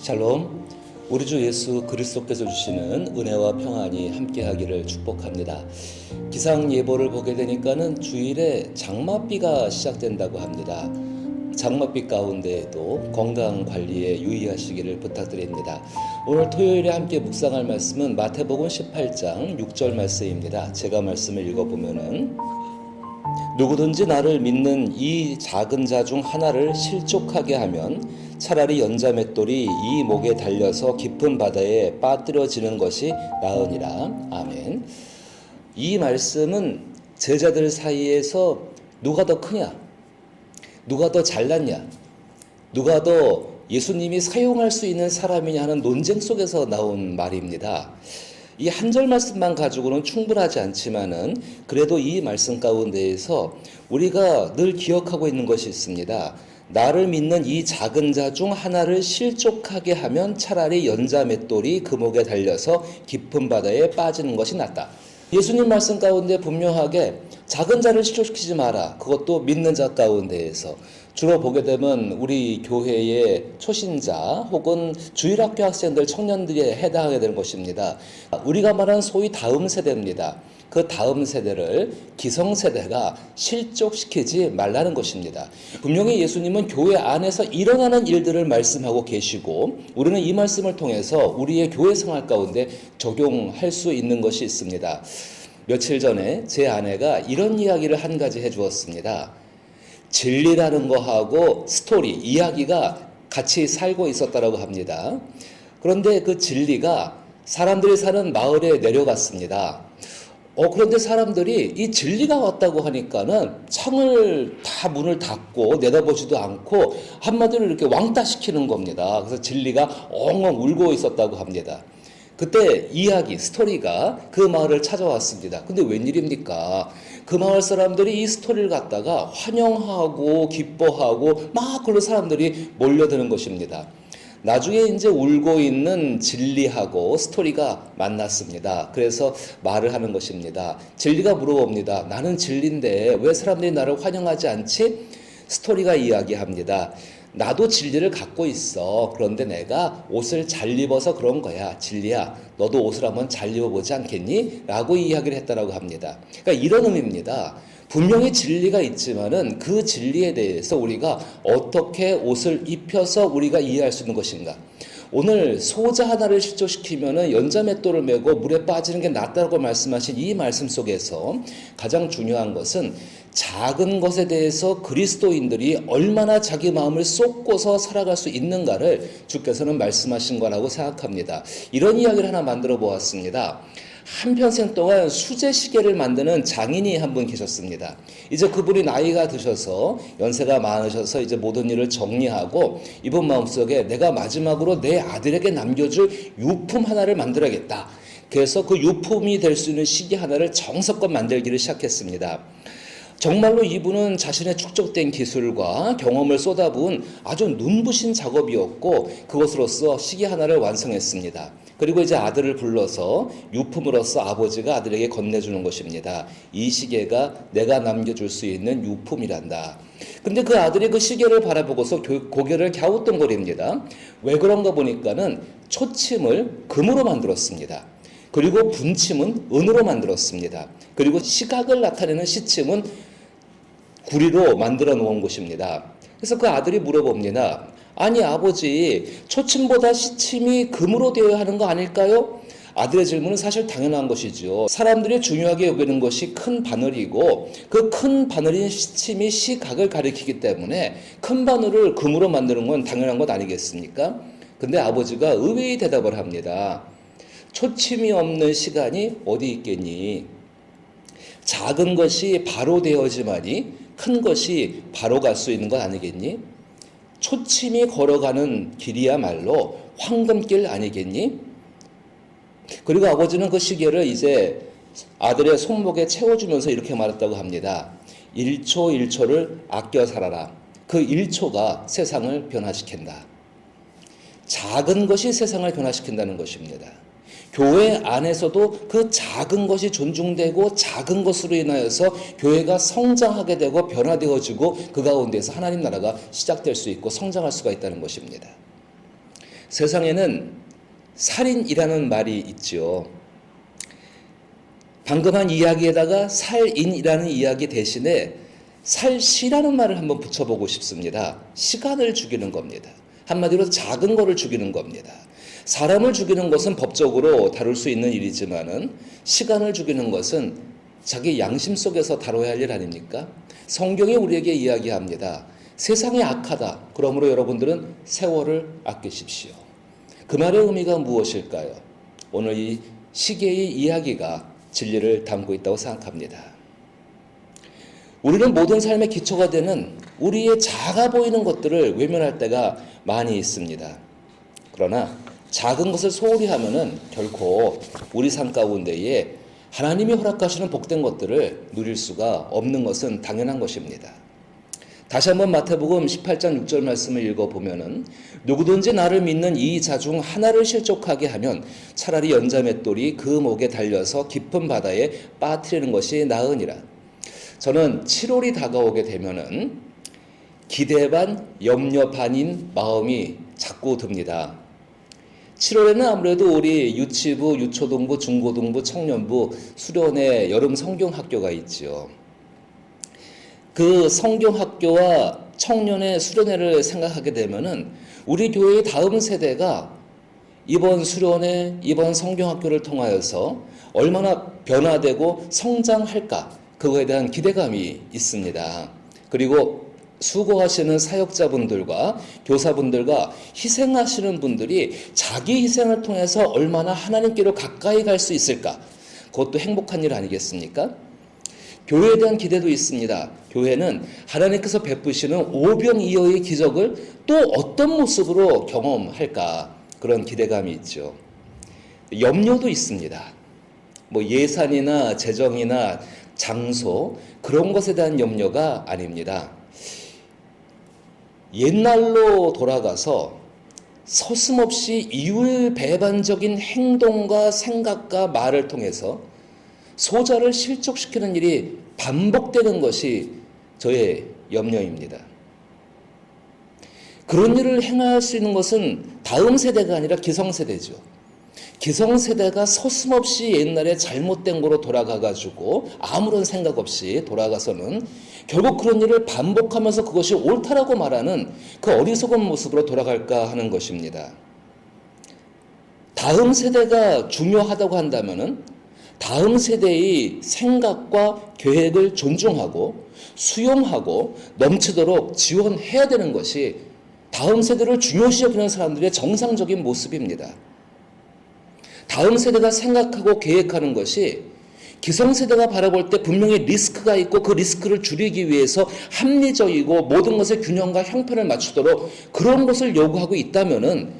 샬롬. 우리 주 예수 그리스도께서 주시는 은혜와 평안이 함께하기를 축복합니다. 기상 예보를 보게 되니까는 주일에 장맛비가 시작된다고 합니다. 장맛비 가운데에도 건강 관리에 유의하시기를 부탁드립니다. 오늘 토요일에 함께 묵상할 말씀은 마태복음 18장 6절 말씀입니다. 제가 말씀을 읽어보면은 누구든지 나를 믿는 이 작은 자 중 하나를 실족하게 하면 차라리 연자맷돌이 이 목에 달려서 깊은 바다에 빠뜨려지는 것이 나으니라. 아멘. 이 말씀은 제자들 사이에서 누가 더 크냐, 누가 더 잘났냐, 누가 더 예수님이 사용할 수 있는 사람이냐 하는 논쟁 속에서 나온 말입니다. 이 한 절 말씀만 가지고는 충분하지 않지만은 그래도 이 말씀 가운데에서 우리가 늘 기억하고 있는 것이 있습니다. 나를 믿는 이 작은 자 중 하나를 실족하게 하면 차라리 연자맷돌이 그 목에 달려서 깊은 바다에 빠지는 것이 낫다. 예수님 말씀 가운데 분명하게 작은 자를 실족시키지 마라. 그것도 믿는 자 가운데에서 주로 보게 되면 우리 교회의 초신자 혹은 주일학교 학생들, 청년들에 해당하게 되는 것입니다. 우리가 말하는 소위 다음 세대입니다. 그 다음 세대를 기성세대가 실족시키지 말라는 것입니다. 분명히 예수님은 교회 안에서 일어나는 일들을 말씀하고 계시고 우리는 이 말씀을 통해서 우리의 교회 생활 가운데 적용할 수 있는 것이 있습니다. 며칠 전에 제 아내가 이런 이야기를 한 가지 해주었습니다. 진리라는 거하고 스토리, 이야기가 같이 살고 있었다고 합니다. 그런데 그 진리가 사람들이 사는 마을에 내려갔습니다. 그런데 사람들이 이 진리가 왔다고 하니까는 창을 다 문을 닫고 내다보지도 않고 한마디로 이렇게 왕따시키는 겁니다. 그래서 진리가 엉엉 울고 있었다고 합니다. 그때 이야기, 스토리가 그 마을을 찾아왔습니다. 근데 웬일입니까? 그 마을 사람들이 이 스토리를 갖다가 환영하고 기뻐하고 막 그런 사람들이 몰려드는 것입니다. 나중에 이제 울고 있는 진리하고 스토리가 만났습니다. 그래서 말을 하는 것입니다. 진리가 물어봅니다. 나는 진리인데 왜 사람들이 나를 환영하지 않지? 스토리가 이야기합니다. 나도 진리를 갖고 있어. 그런데 내가 옷을 잘 입어서 그런 거야. 진리야, 너도 옷을 한번 잘 입어보지 않겠니? 라고 이야기를 했다라고 합니다. 그러니까 이런 의미입니다. 분명히 진리가 있지만은 그 진리에 대해서 우리가 어떻게 옷을 입혀서 우리가 이해할 수 있는 것인가. 오늘 소자 하나를 실족시키면은 연자맷돌을 메고 물에 빠지는 게 낫다고 말씀하신 이 말씀 속에서 가장 중요한 것은 작은 것에 대해서 그리스도인들이 얼마나 자기 마음을 쏟고서 살아갈 수 있는가를 주께서는 말씀하신 거라고 생각합니다. 이런 이야기를 하나 만들어 보았습니다. 한평생 동안 수제 시계를 만드는 장인이 한 분 계셨습니다. 이제 그분이 나이가 드셔서 연세가 많으셔서 이제 모든 일을 정리하고 이분 마음속에 내가 마지막으로 내 아들에게 남겨줄 유품 하나를 만들어야겠다. 그래서 그 유품이 될 수 있는 시계 하나를 정성껏 만들기를 시작했습니다. 정말로 이분은 자신의 축적된 기술과 경험을 쏟아부은 아주 눈부신 작업이었고 그것으로서 시계 하나를 완성했습니다. 그리고 이제 아들을 불러서 유품으로서 아버지가 아들에게 건네주는 것입니다. 이 시계가 내가 남겨줄 수 있는 유품이란다. 근데 그 아들이 그 시계를 바라보고서 고개를 갸우뚱거립니다. 왜 그런가 보니까는 초침을 금으로 만들었습니다. 그리고 분침은 은으로 만들었습니다. 그리고 시각을 나타내는 시침은 구리로 만들어 놓은 것입니다. 그래서 그 아들이 물어봅니다. 아니 아버지, 초침보다 시침이 금으로 되어야 하는 거 아닐까요? 아들의 질문은 사실 당연한 것이죠. 사람들이 중요하게 여기는 것이 큰 바늘이고 그 큰 바늘인 시침이 시각을 가리키기 때문에 큰 바늘을 금으로 만드는 건 당연한 것 아니겠습니까? 근데 아버지가 의외의 대답을 합니다. 초침이 없는 시간이 어디 있겠니? 작은 것이 바로 되어지만이 큰 것이 바로 갈 수 있는 것 아니겠니? 초침이 걸어가는 길이야말로 황금길 아니겠니? 그리고 아버지는 그 시계를 이제 아들의 손목에 채워주면서 이렇게 말했다고 합니다. 1초 1초를 아껴 살아라. 그 1초가 세상을 변화시킨다. 작은 것이 세상을 변화시킨다는 것입니다. 교회 안에서도 그 작은 것이 존중되고 작은 것으로 인하여서 교회가 성장하게 되고 변화되어지고 그 가운데서 하나님 나라가 시작될 수 있고 성장할 수가 있다는 것입니다. 세상에는 살인이라는 말이 있죠. 방금 한 이야기에다가 살인이라는 이야기 대신에 살시라는 말을 한번 붙여보고 싶습니다. 시간을 죽이는 겁니다. 한마디로 작은 거를 죽이는 겁니다. 사람을 죽이는 것은 법적으로 다룰 수 있는 일이지만은 시간을 죽이는 것은 자기 양심 속에서 다뤄야 할 일 아닙니까? 성경이 우리에게 이야기합니다. 세상이 악하다. 그러므로 여러분들은 세월을 아끼십시오. 그 말의 의미가 무엇일까요? 오늘 이 시계의 이야기가 진리를 담고 있다고 생각합니다. 우리는 모든 삶의 기초가 되는 우리의 작아 보이는 것들을 외면할 때가 많이 있습니다. 그러나 작은 것을 소홀히 하면은 결코 우리 삶 가운데에 하나님이 허락하시는 복된 것들을 누릴 수가 없는 것은 당연한 것입니다. 다시 한번 마태복음 18장 6절 말씀을 읽어보면은 누구든지 나를 믿는 이 자 중 하나를 실족하게 하면 차라리 연자맷돌이 그 목에 달려서 깊은 바다에 빠뜨리는 것이 나으니라. 저는 7월이 다가오게 되면은 기대 반 염려 반인 마음이 자꾸 듭니다. 7월에는 아무래도 우리 유치부, 유초등부, 중고등부, 청년부, 수련회 여름 성경학교가 있죠. 그 성경학교와 청년의 수련회를 생각하게 되면은 우리 교회의 다음 세대가 이번 수련회, 이번 성경학교를 통하여서 얼마나 변화되고 성장할까, 그거에 대한 기대감이 있습니다. 그리고 수고하시는 사역자분들과 교사분들과 희생하시는 분들이 자기 희생을 통해서 얼마나 하나님께로 가까이 갈 수 있을까, 그것도 행복한 일 아니겠습니까? 교회에 대한 기대도 있습니다. 교회는 하나님께서 베푸시는 오병이어의 기적을 또 어떤 모습으로 경험할까, 그런 기대감이 있죠. 염려도 있습니다. 뭐 예산이나 재정이나 장소, 그런 것에 대한 염려가 아닙니다. 옛날로 돌아가서 서슴없이 이율배반적인 행동과 생각과 말을 통해서 소자를 실족시키는 일이 반복되는 것이 저의 염려입니다. 그런 일을 행할 수 있는 것은 다음 세대가 아니라 기성세대죠. 기성세대가 서슴없이 옛날에 잘못된 거로 돌아가가지고 아무런 생각 없이 돌아가서는 결국 그런 일을 반복하면서 그것이 옳다라고 말하는 그 어리석은 모습으로 돌아갈까 하는 것입니다. 다음 세대가 중요하다고 한다면은 다음 세대의 생각과 계획을 존중하고 수용하고 넘치도록 지원해야 되는 것이 다음 세대를 중요시 여기는 사람들의 정상적인 모습입니다. 다음 세대가 생각하고 계획하는 것이 기성세대가 바라볼 때 분명히 리스크가 있고 그 리스크를 줄이기 위해서 합리적이고 모든 것의 균형과 형편을 맞추도록 그런 것을 요구하고 있다면은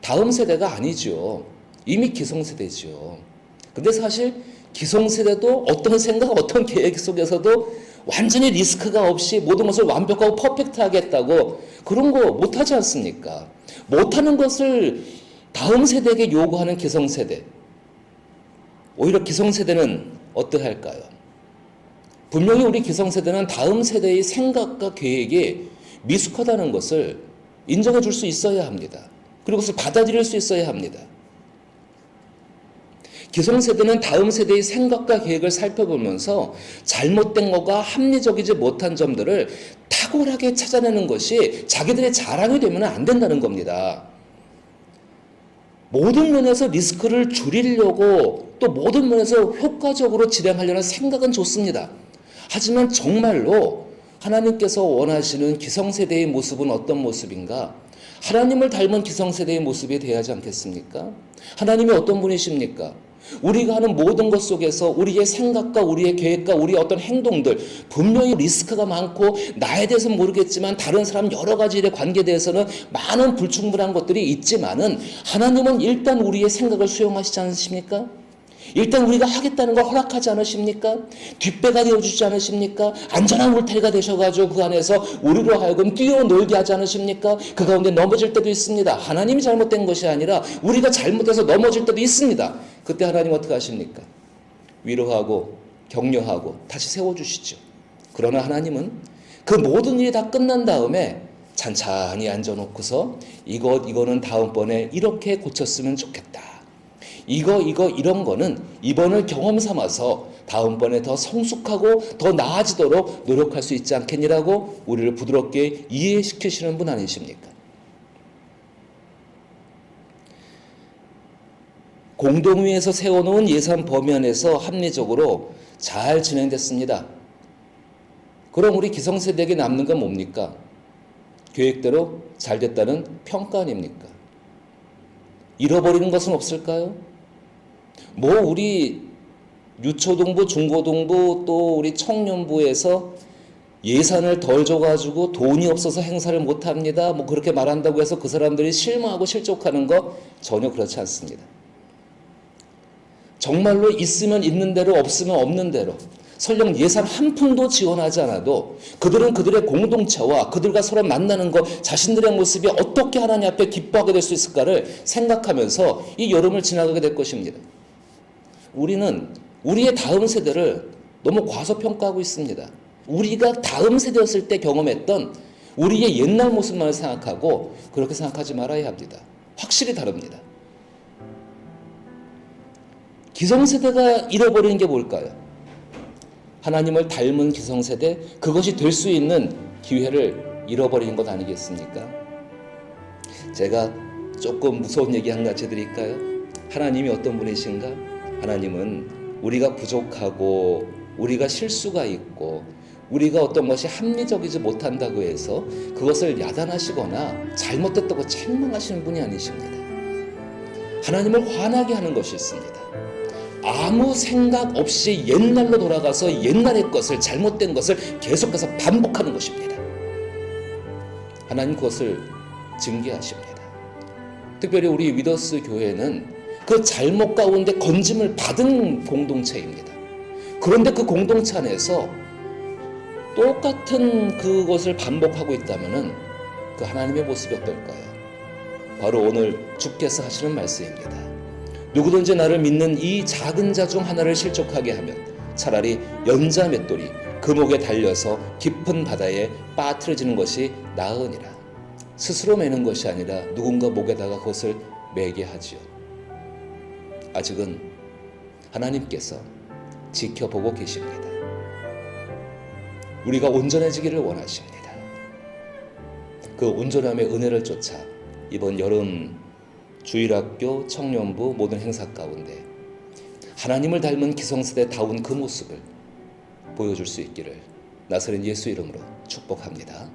다음 세대가 아니죠. 이미 기성세대죠. 근데 사실 기성세대도 어떤 생각, 어떤 계획 속에서도 완전히 리스크가 없이 모든 것을 완벽하고 퍼펙트하게 했다고 그런 거 못하지 않습니까? 못하는 것을 다음 세대에게 요구하는 기성세대. 오히려 기성세대는 어떠할까요? 분명히 우리 기성세대는 다음 세대의 생각과 계획이 미숙하다는 것을 인정해 줄 수 있어야 합니다. 그리고 그것을 받아들일 수 있어야 합니다. 기성세대는 다음 세대의 생각과 계획을 살펴보면서 잘못된 것과 합리적이지 못한 점들을 탁월하게 찾아내는 것이 자기들의 자랑이 되면 안 된다는 겁니다. 모든 면에서 리스크를 줄이려고 또 모든 면에서 효과적으로 진행하려는 생각은 좋습니다. 하지만 정말로 하나님께서 원하시는 기성세대의 모습은 어떤 모습인가? 하나님을 닮은 기성세대의 모습이 되어야 하지 않겠습니까? 하나님이 어떤 분이십니까? 우리가 하는 모든 것 속에서 우리의 생각과 우리의 계획과 우리의 어떤 행동들, 분명히 리스크가 많고 나에 대해서는 모르겠지만 다른 사람 여러 가지 일에 관계에 대해서는 많은 불충분한 것들이 있지만은 하나님은 일단 우리의 생각을 수용하시지 않으십니까? 일단 우리가 하겠다는 걸 허락하지 않으십니까? 뒷배가 되어주지 않으십니까? 안전한 울타리가 되셔가지고 그 안에서 우리로 하여금 뛰어놀게 하지 않으십니까? 그 가운데 넘어질 때도 있습니다. 하나님이 잘못된 것이 아니라 우리가 잘못해서 넘어질 때도 있습니다. 그때 하나님 어떻게 하십니까? 위로하고 격려하고 다시 세워주시죠. 그러나 하나님은 그 모든 일이 다 끝난 다음에 찬찬히 앉아놓고서 이거는 다음번에 이렇게 고쳤으면 좋겠다. 이런 거는 이번을 경험 삼아서 다음번에 더 성숙하고 더 나아지도록 노력할 수 있지 않겠니라고 우리를 부드럽게 이해시키시는 분 아니십니까? 공동위에서 세워놓은 예산 범위 안에서 합리적으로 잘 진행됐습니다. 그럼 우리 기성세대에게 남는 건 뭡니까? 계획대로 잘 됐다는 평가 아닙니까? 잃어버리는 것은 없을까요? 우리 유초동부, 중고동부 또 우리 청년부에서 예산을 덜 줘가지고 돈이 없어서 행사를 못합니다. 그렇게 말한다고 해서 그 사람들이 실망하고 실족하는 거 전혀 그렇지 않습니다. 정말로 있으면 있는 대로 없으면 없는 대로 설령 예산 한 푼도 지원하지 않아도 그들은 그들의 공동체와 그들과 서로 만나는 것 자신들의 모습이 어떻게 하나님 앞에 기뻐하게 될 수 있을까를 생각하면서 이 여름을 지나가게 될 것입니다. 우리는 우리의 다음 세대를 너무 과소평가하고 있습니다. 우리가 다음 세대였을 때 경험했던 우리의 옛날 모습만을 생각하고 그렇게 생각하지 말아야 합니다. 확실히 다릅니다. 기성세대가 잃어버리는 게 뭘까요? 하나님을 닮은 기성세대, 그것이 될 수 있는 기회를 잃어버리는 것 아니겠습니까? 제가 조금 무서운 얘기 한 가지 드릴까요? 하나님이 어떤 분이신가? 하나님은 우리가 부족하고 우리가 실수가 있고 우리가 어떤 것이 합리적이지 못한다고 해서 그것을 야단하시거나 잘못됐다고 책망하시는 분이 아니십니다. 하나님을 화나게 하는 것이 있습니다. 아무 생각 없이 옛날로 돌아가서 옛날의 것을, 잘못된 것을 계속해서 반복하는 것입니다. 하나님 그것을 징계하십니다. 특별히 우리 위더스 교회는 그 잘못 가운데 건짐을 받은 공동체입니다. 그런데 그 공동체 안에서 똑같은 그것을 반복하고 있다면 그 하나님의 모습이 어떨까요? 바로 오늘 주께서 하시는 말씀입니다. 누구든지 나를 믿는 이 작은 자 중 하나를 실족하게 하면 차라리 연자 맷돌이 그 목에 달려서 깊은 바다에 빠뜨려지는 것이 나으니라. 스스로 매는 것이 아니라 누군가 목에다가 그것을 매게 하지요. 아직은 하나님께서 지켜보고 계십니다. 우리가 온전해지기를 원하십니다. 그 온전함의 은혜를 쫓아 이번 여름 주일학교, 청년부 모든 행사 가운데 하나님을 닮은 기성세대다운 그 모습을 보여줄 수 있기를 나사렛 예수 이름으로 축복합니다.